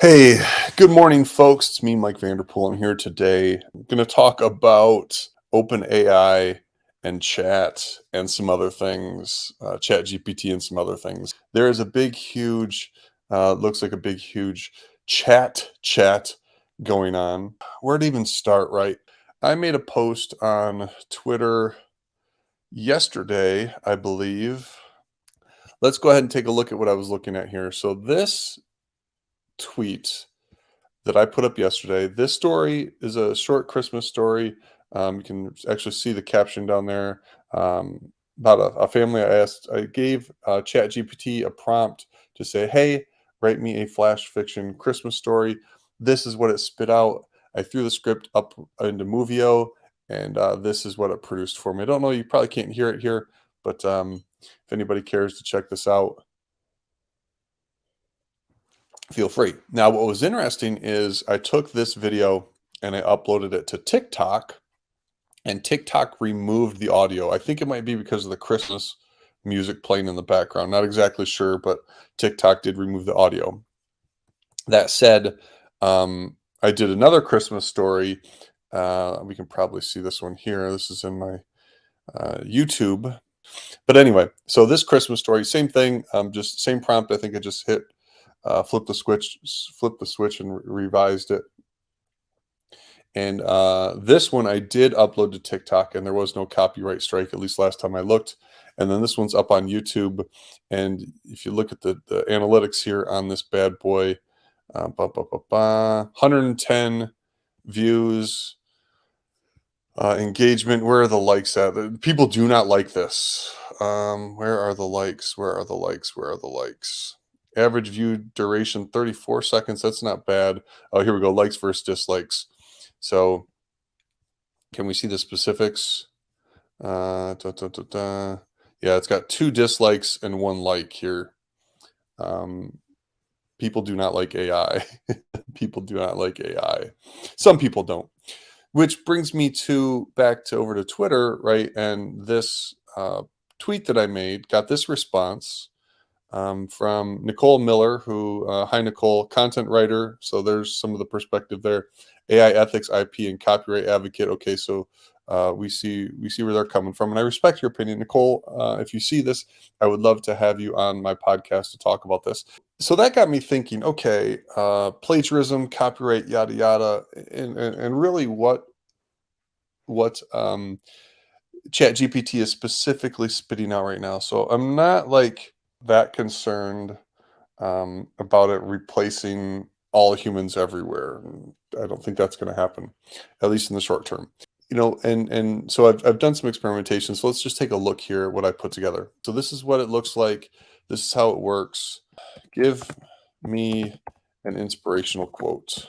Hey, good morning, folks. It's me, Mike Vanderpool. I'm here today. I'm going to talk about OpenAI and chat and some other things, ChatGPT and some other things. There is a big, huge, looks like a big, huge chat going on. Where to even start, right? I made a post on Twitter yesterday, I believe. Let's go ahead and take a look at what I was looking at here. So this tweet that I put up yesterday. This story is a short Christmas story. You can actually see the caption down there about a family. I gave ChatGPT a prompt to say, "Hey, write me a flash fiction Christmas story." This is what it spit out. I threw the script up into Movio, and this is what it produced for me. I don't know. You probably can't hear it here, but if anybody cares to check this out, feel free. Now, what was interesting is I took this video and I uploaded it to TikTok, and TikTok removed the audio. I think it might be because of the Christmas music playing in the background. Not exactly sure, but TikTok did remove the audio. That said, I did another Christmas story. We can probably see this one here. This is in my YouTube. But anyway, so this Christmas story, same thing, just same prompt. I think I just hit flip the switch and revised it. And this one I did upload to TikTok, and there was no copyright strike, at least last time I looked. And then this one's up on YouTube. And if you look at the analytics here on this bad boy, 110 views, engagement. Where are the likes at? People do not like this. Where are the likes? Where are the likes? Where are the likes? Average view duration 34 seconds. That's not bad. Oh, here we go. Likes versus dislikes. So can we see the specifics? Yeah, it's got 2 dislikes and 1 like here. People do not like AI. People do not like AI. Some people don't. Which brings me back over to Twitter, right? And this tweet that I made got this response from Nicole Miller, who, hi Nicole, content writer. So there's some of the perspective there. AI ethics, IP, and copyright advocate. Okay, so we see where they're coming from, and I respect your opinion, Nicole. If you see this, I would love to have you on my podcast to talk about this. So that got me thinking. Okay, plagiarism, copyright, yada yada, and really what ChatGPT is specifically spitting out right now. So I'm not like that concerned about it replacing all humans everywhere. I don't think that's going to happen, at least in the short term. And so I've done some experimentation. So let's just take a look here at what I put together. So this is what it looks like. This is how it works. Give me an inspirational quote.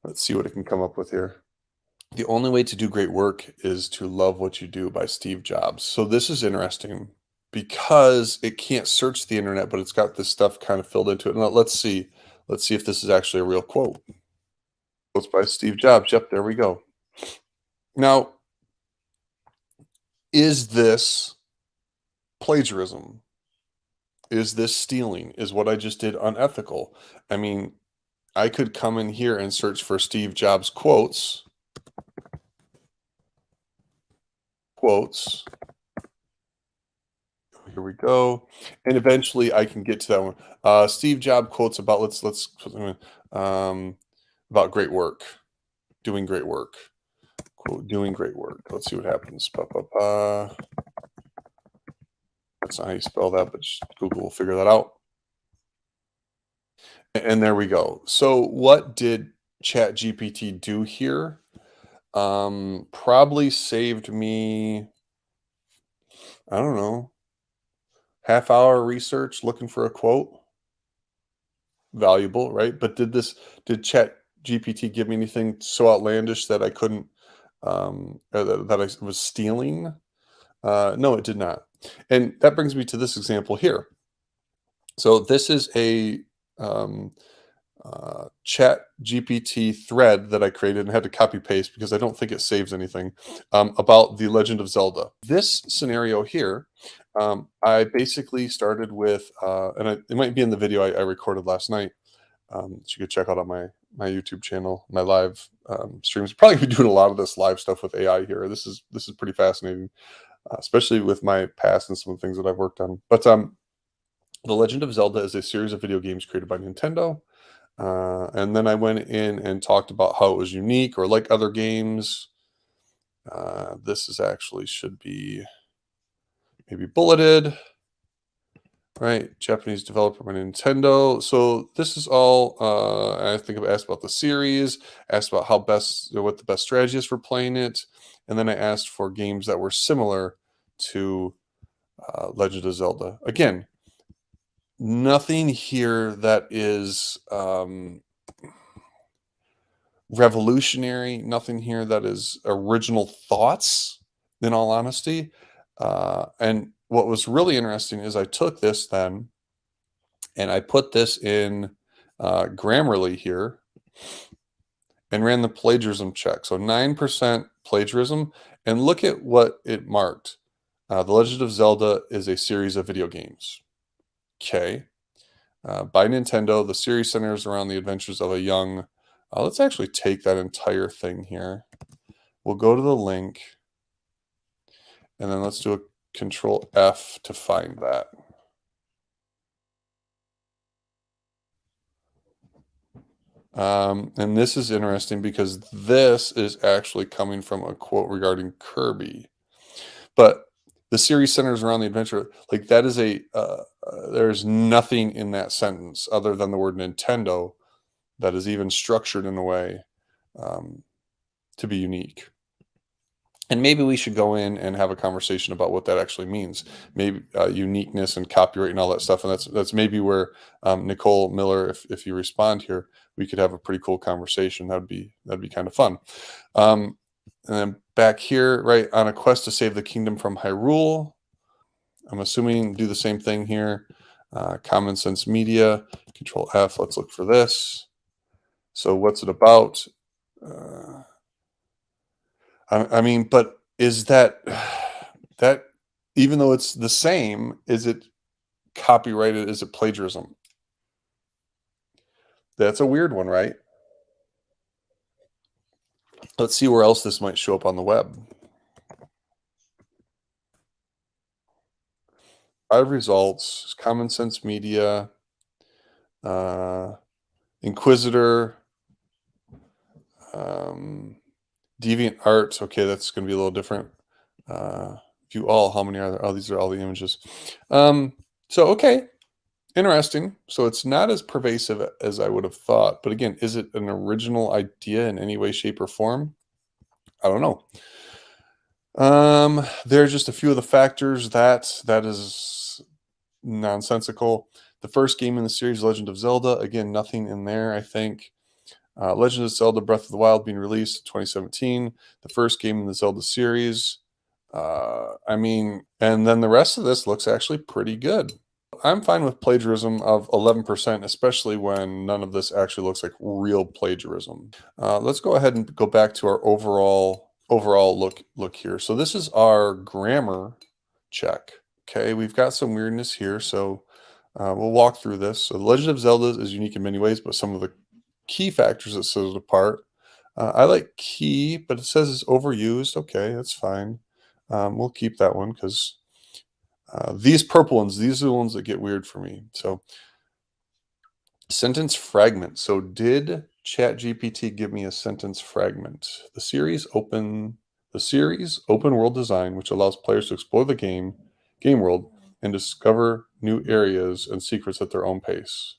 Let's see what it can come up with here. The only way to do great work is to love what you do by Steve Jobs. So this is interesting because it can't search the internet, but it's got this stuff kind of filled into it. Now let's see if this is actually a real quote. Quotes by Steve Jobs. Yep, there we go. Now, is this plagiarism? Is this stealing? Is what I just did unethical? I mean, I could come in here and search for Steve Jobs quotes. Here we go. And eventually I can get to that one. Steve Jobs quotes about about great work, doing great work. Quote, doing great work. Let's see what happens. That's not how you spell that, but Google will figure that out. And there we go. So what did ChatGPT do here? Probably saved me, I don't know, half-hour research looking for a quote. Valuable, right? But did ChatGPT give me anything so outlandish that I couldn't, that I was stealing? No, it did not. And that brings me to this example here. So this is a ChatGPT thread that I created and had to copy paste because I don't think it saves anything, about The Legend of Zelda. This scenario here, I basically started with, it might be in the video I recorded last night. that you could check out on my YouTube channel, my live streams. Probably be doing a lot of this live stuff with AI here. This is pretty fascinating, especially with my past and some of the things that I've worked on. But The Legend of Zelda is a series of video games created by Nintendo. And then I went in and talked about how it was unique or like other games. This is actually should be maybe bulleted, right? Japanese developer by Nintendo. So this is all. I think I've asked about the series, asked about how best, what the best strategy is for playing it, and then I asked for games that were similar to Legend of Zelda. Again, nothing here that is revolutionary, nothing here that is original thoughts, in all honesty. And what was really interesting is I took this then and I put this in Grammarly here and ran the plagiarism check. So 9% plagiarism. And look at what it marked. The Legend of Zelda is a series of video games. Okay. By Nintendo, the series centers around the adventures of a young. Let's actually take that entire thing here. We'll go to the link, and then let's do a Control F to find that. And this is interesting because this is actually coming from a quote regarding Kirby. But the series centers around the adventure. Like that is there's nothing in that sentence other than the word Nintendo that is even structured in a way to be unique. And maybe we should go in and have a conversation about what that actually means. Maybe uniqueness and copyright and all that stuff. And that's maybe where Nicole Miller, if you respond here, we could have a pretty cool conversation. That'd be kind of fun. And then back here, right, on a quest to save the kingdom from Hyrule. I'm assuming do the same thing here. Common Sense Media, Control F. Let's look for this. So what's it about? I mean, but is that even though it's the same, is it copyrighted? Is it plagiarism? That's a weird one, right? Let's see where else this might show up on the web. 5 results, Common Sense Media, Inquisitor, Deviant Arts. Okay, that's going to be a little different. View all. How many are there? Oh, these are all the images. So, okay, interesting. So it's not as pervasive as I would have thought. But again, is it an original idea in any way, shape, or form? I don't know. There's just a few of the factors that is nonsensical. The first game in the series, Legend of Zelda, again, nothing in there, I think. Legend of Zelda Breath of the Wild being released in 2017, the first game in the Zelda series. I mean, and then the rest of this looks actually pretty good. I'm fine with plagiarism of 11%, especially when none of this actually looks like real plagiarism. Let's go ahead and go back to our overall look here. So this is our grammar check. Okay, we've got some weirdness here, so we'll walk through this. So The Legend of Zelda is unique in many ways, but some of the key factors that set it apart. I like key, but it says it's overused. Okay, that's fine. We'll keep that one because these purple ones, these are the ones that get weird for me. So sentence fragment. So did ChatGPT give me a sentence fragment? The series open world design, which allows players to explore the game world and discover new areas and secrets at their own pace.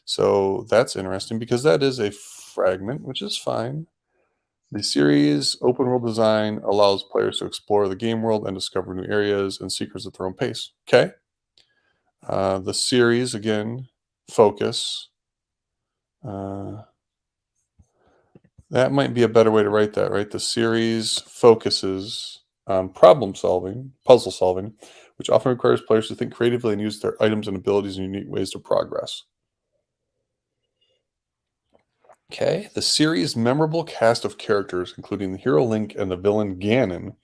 So that's interesting because that is a fragment, which is fine. The series open world design allows players to explore the game world and discover new areas and secrets at their own pace. Okay. The series, again, focus. That might be a better way to write that, right? The series focuses on problem solving, puzzle solving, which often requires players to think creatively and use their items and abilities in unique ways to progress. Okay, the series' memorable cast of characters, including the hero Link and the villain Ganon,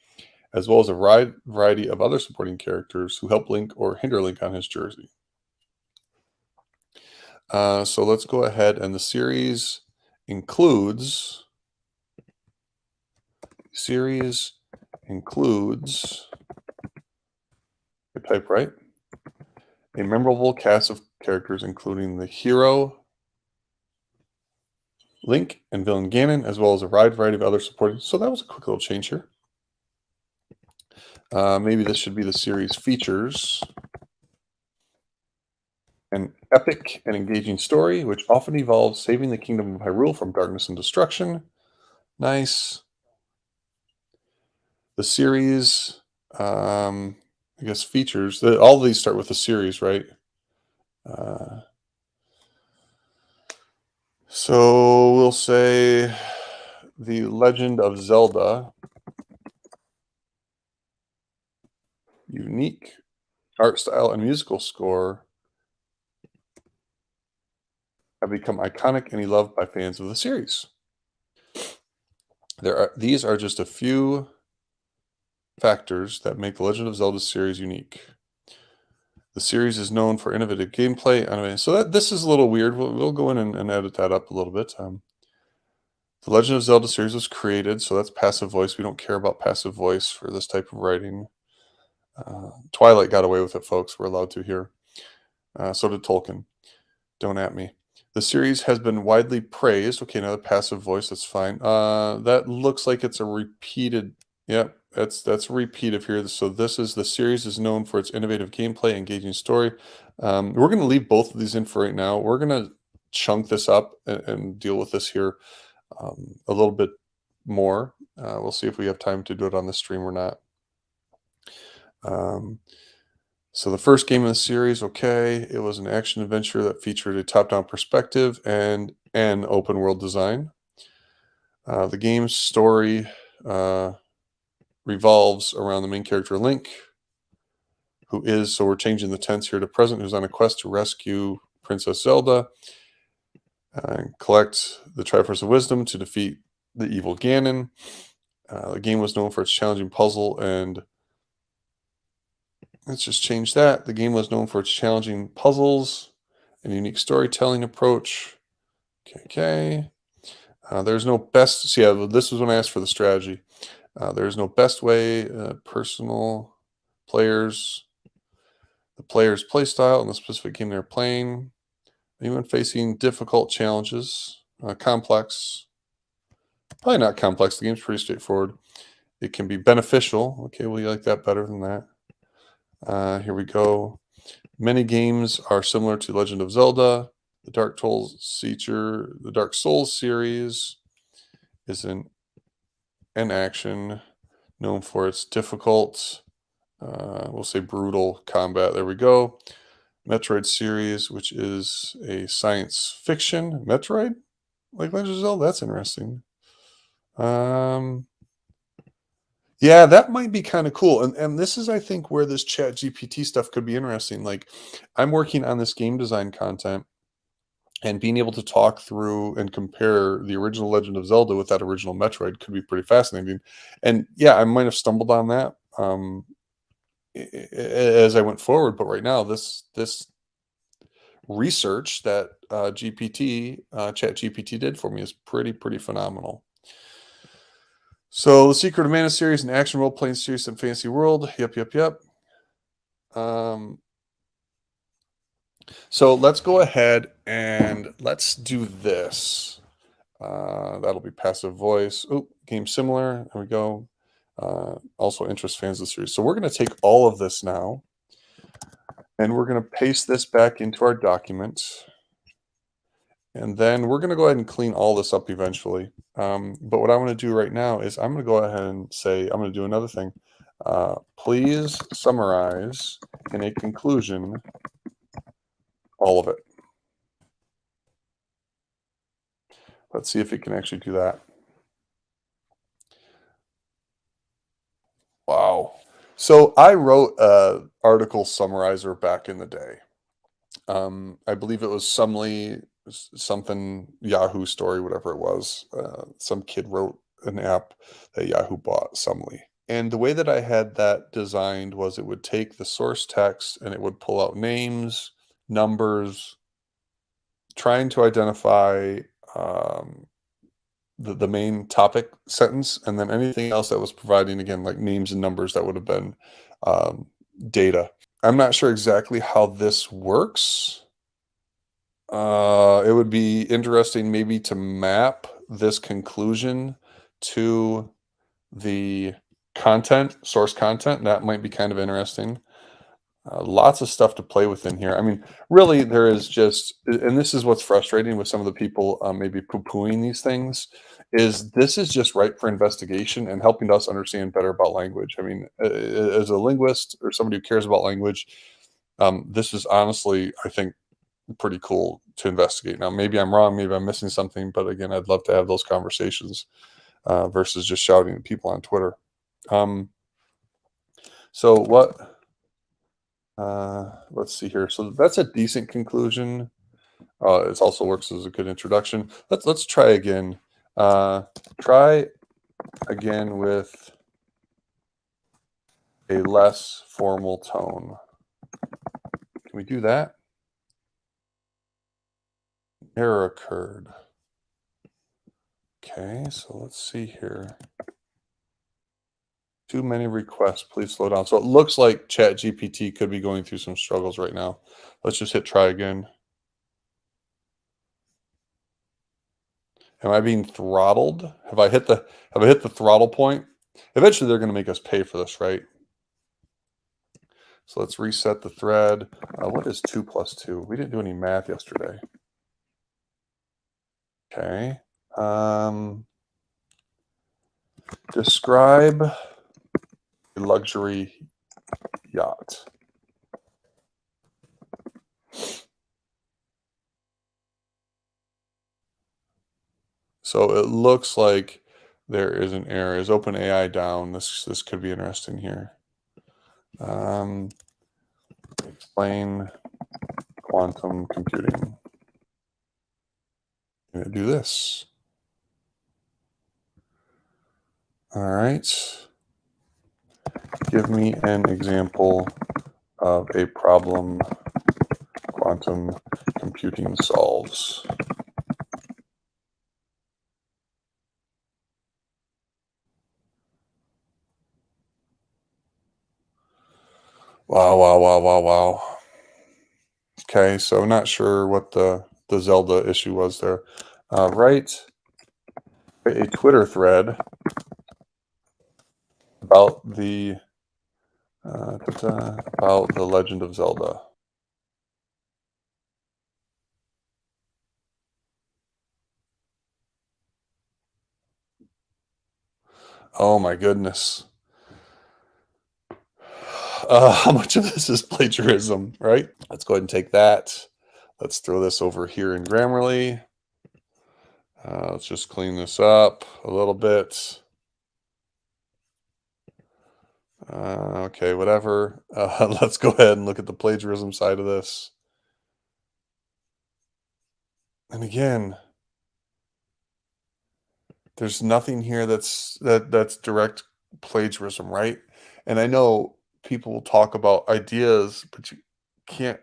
as well as a variety of other supporting characters who help Link or hinder Link on his journey. So let's go ahead, and the includes series includes, type right, a memorable cast of characters, including the hero, Link, and villain Ganon, as well as a wide variety of other supporting. So that was a quick little change here. Maybe this should be the series features an epic and engaging story, which often involves saving the kingdom of Hyrule from darkness and destruction. Nice. The series, I guess features. All of these start with the series, right? Uh, so we'll say The Legend of Zelda, unique art style and musical score have become iconic and beloved by fans of the series. These are just a few factors that make the Legend of Zelda series unique. The series is known for innovative gameplay. Anyway, so this is a little weird. We'll go in and edit that up a little bit. The Legend of Zelda series was created, so that's passive voice. We don't care about passive voice for this type of writing. Twilight got away with it, folks. We're allowed to here. So did Tolkien. Don't at me. The series has been widely praised. Okay, another passive voice. That's fine. That looks like it's a repeated. Yep, that's a repeat of here. So this is the series is known for its innovative gameplay, engaging story. We're going to leave both of these in for right now. We're going to chunk this up and deal with this here a little bit more. We'll see if we have time to do it on the stream or not. So the first game in the series, okay, it was an action adventure that featured a top-down perspective and an open world design. The game's story revolves around the main character Link, who is, so we're changing the tense here to present, who's on a quest to rescue Princess Zelda and collect the Triforce of Wisdom to defeat the evil Ganon. The game was known for its challenging puzzle and let's just change that. The game was known for its challenging puzzles and unique storytelling approach. Okay. There's no best. See, yeah, this was when I asked for the strategy. There's no best way. Personal players, the player's play style and the specific game they're playing. Anyone facing difficult challenges, complex. Probably not complex. The game's pretty straightforward. It can be beneficial. Okay, well, you like that better than that. Here we go. Many games are similar to Legend of Zelda. The Dark Souls series is an action known for its difficult, we'll say brutal combat. There we go. Metroid series, which is a science fiction. Metroid? Like Legend of Zelda? That's interesting. Yeah, that might be kind of cool. And this is, I think, where this ChatGPT stuff could be interesting. Like, I'm working on this game design content and being able to talk through and compare the original Legend of Zelda with that original Metroid could be pretty fascinating. And yeah, I might have stumbled on that as I went forward, but right now, this research that ChatGPT did for me is pretty phenomenal. So, The Secret of Mana series, an action role-playing series in fantasy world. Yep. So let's go ahead and let's do this. That'll be passive voice. Oh, game similar. There we go. Also interest fans of the series. So we're going to take all of this now, and we're going to paste this back into our document. And then we're going to go ahead and clean all this up eventually. But what I want to do right now is I'm going to go ahead and say, I'm going to do another thing. Please summarize in a conclusion all of it. Let's see if it can actually do that. Wow. So I wrote a article summarizer back in the day. I believe it was something Yahoo story, whatever it was. Some kid wrote an app that Yahoo bought, Sumly. And the way that I had that designed was it would take the source text and it would pull out names, numbers, trying to identify um, the main topic sentence, and then anything else that was providing, again, like names and numbers that would have been um, data. I'm not sure exactly how this works. It would be interesting maybe to map this conclusion to the content, source content. That might be kind of interesting. Lots of stuff to play with in here. I mean, really, there is just, and this is what's frustrating with some of the people maybe poo-pooing these things, is this is just ripe for investigation and helping us understand better about language. I mean, as a linguist or somebody who cares about language, this is honestly, I think, pretty cool to investigate. Now, maybe I'm wrong, maybe I'm missing something, but again, I'd love to have those conversations versus just shouting at people on Twitter. Um, so what? Let's see here. So that's a decent conclusion. It also works as a good introduction. Let's try again. Try again with a less formal tone. Can we do that? Error occurred. Okay, so let's see here. Too many requests. Please slow down. So it looks like ChatGPT could be going through some struggles right now. Let's just hit try again. Am I being throttled? Have I hit the throttle point? Eventually they're going to make us pay for this, right? So let's reset the thread. What is 2 plus 2? We didn't do any math yesterday. Okay. Describe a luxury yacht. So it looks like there is an error. Is OpenAI down? This could be interesting here. Explain quantum computing. I'm going to do this. All right. Give me an example of a problem quantum computing solves. Wow, wow, wow, wow, wow. Okay, so not sure what the Zelda issue was there. Write a Twitter thread about the about the Legend of Zelda. Oh my goodness. How much of this is plagiarism, right? Let's go ahead and take that. Let's throw this over here in Grammarly. Let's just clean this up a little bit. Okay, whatever. Let's go ahead and look at the plagiarism side of this. And again, there's nothing here that's direct plagiarism, right? And I know people will talk about ideas, but you can't.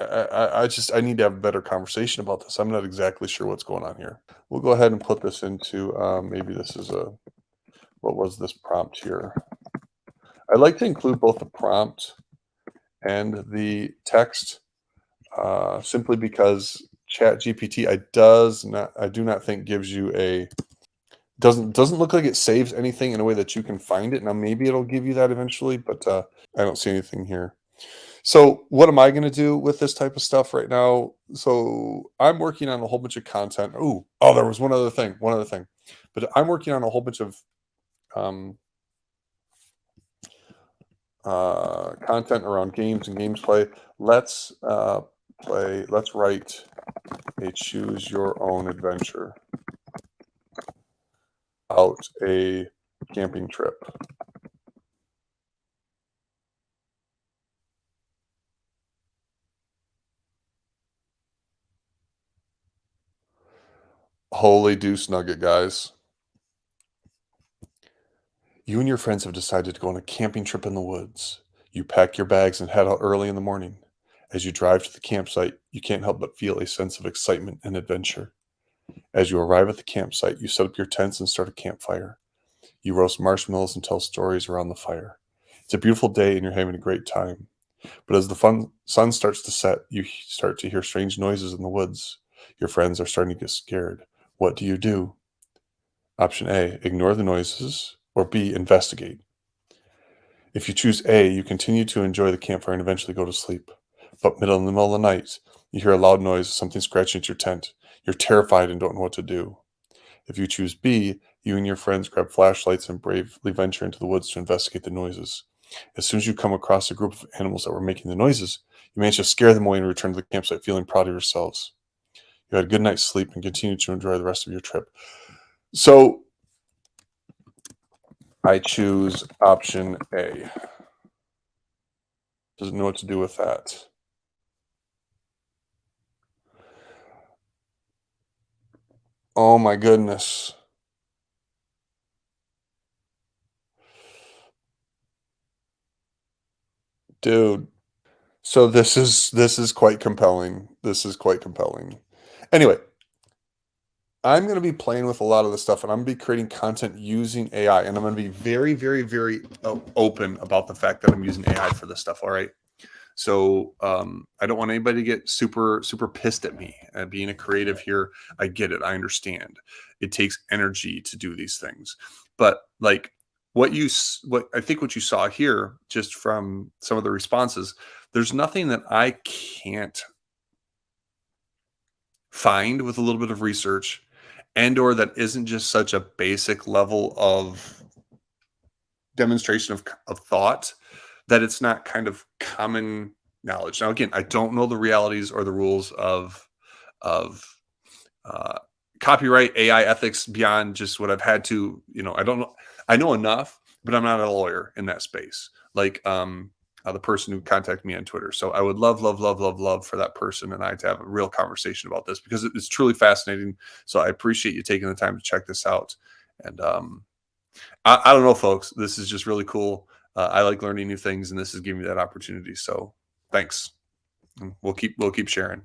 I need to have a better conversation about this. I'm not exactly sure what's going on here. We'll go ahead and put this into maybe this is a what was this prompt here? I'd like to include both the prompt and the text simply because ChatGPT I do not think gives you a doesn't look like it saves anything in a way that you can find it. Now maybe it'll give you that eventually, but I don't see anything here. So what am I going to do with this type of stuff right now? So I'm working on a whole bunch of content. There was one other thing, but I'm working on a whole bunch of um, content around games and games play. Let's play. Let's write a choose your own adventure out a camping trip. Holy deuce nugget, guys. You and your friends have decided to go on a camping trip in the woods. You pack your bags and head out early in the morning. As you drive to the campsite, you can't help but feel a sense of excitement and adventure. As you arrive at the campsite, you set up your tents and start a campfire. You roast marshmallows and tell stories around the fire. It's a beautiful day and you're having a great time. But as the sun starts to set, you start to hear strange noises in the woods. Your friends are starting to get scared. What do you do? Option A, ignore the noises, or B, investigate. If you choose A, you continue to enjoy the campfire and eventually go to sleep. But in the middle of the night, you hear a loud noise, something scratching at your tent. You're terrified and don't know what to do. If you choose B, you and your friends grab flashlights and bravely venture into the woods to investigate the noises. As soon as you come across a group of animals that were making the noises, you manage to scare them away and return to the campsite feeling proud of yourselves. You had a good night's sleep and continue to enjoy the rest of your trip. So I choose option A. Doesn't know what to do with that. Oh my goodness. Dude. So this is quite compelling. This is quite compelling. Anyway, I'm going to be playing with a lot of this stuff and I'm going to be creating content using AI and I'm going to be very, very, very open about the fact that I'm using AI for this stuff. All right. So I don't want anybody to get super, super pissed at me. Being a creative here, I get it. I understand. It takes energy to do these things. But like what I think what you saw here, just from some of the responses, there's nothing that I can't find with a little bit of research and or that isn't just such a basic level of demonstration of thought that it's not kind of common knowledge. Now, again, I don't know the realities or the rules of uh, copyright, AI ethics beyond just what I've had to. I don't know. I know enough, but I'm not a lawyer in that space. Like the person who contacted me on Twitter. So I would love, love, love, love, love for that person and I to have a real conversation about this because it's truly fascinating. So I appreciate you taking the time to check this out. And I don't know, folks. This is just really cool. I like learning new things, and this is giving me that opportunity. So, thanks. We'll keep sharing.